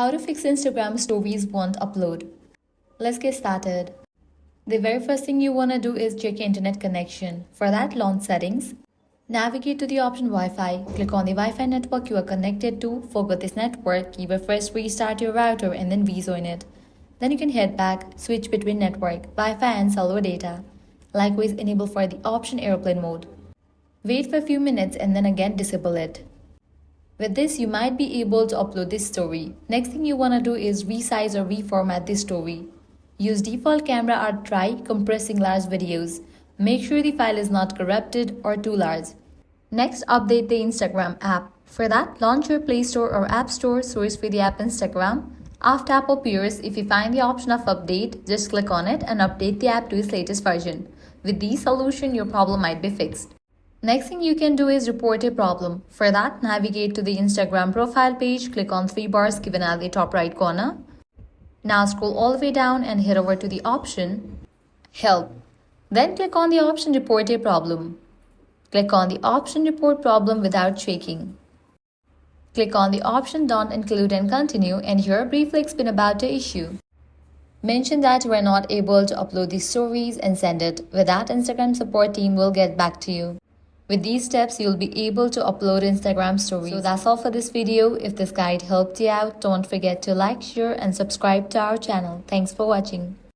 How to fix Instagram stories won't upload. Let's get started. The very first thing you want to do is check your internet connection. For that, launch settings. Navigate to the option Wi-Fi. Click on the Wi-Fi network you are connected to. For this network, you will first restart your router and then rejoin it. Then you can head back, switch between network, Wi-Fi and cellular data. Likewise, enable for the option airplane mode. Wait for a few minutes and then again disable it. With this, you might be able to upload this story. Next thing you want to do is resize or reformat this story. Use default camera or try compressing large videos. Make sure the file is not corrupted or too large. Next, update the Instagram app. For that, launch your Play Store or App Store, search for the app Instagram. After app appears, if you find the option of update, just click on it and update the app to its latest version. With this solution, your problem might be fixed. Next thing you can do is report a problem. For that, navigate to the Instagram profile page, click on three bars given at the top right corner. Now scroll all the way down and head over to the option Help. Then click on the option Report a problem. Click on the option Report problem without checking. Click on the option Don't include and continue and here briefly explain about the issue. Mention that you are not able to upload these stories and send it. With that, Instagram support team will get back to you. With these steps, you'll be able to upload Instagram stories. So that's all for this video. If this guide helped you out, don't forget to like, share and subscribe to our channel. Thanks for watching.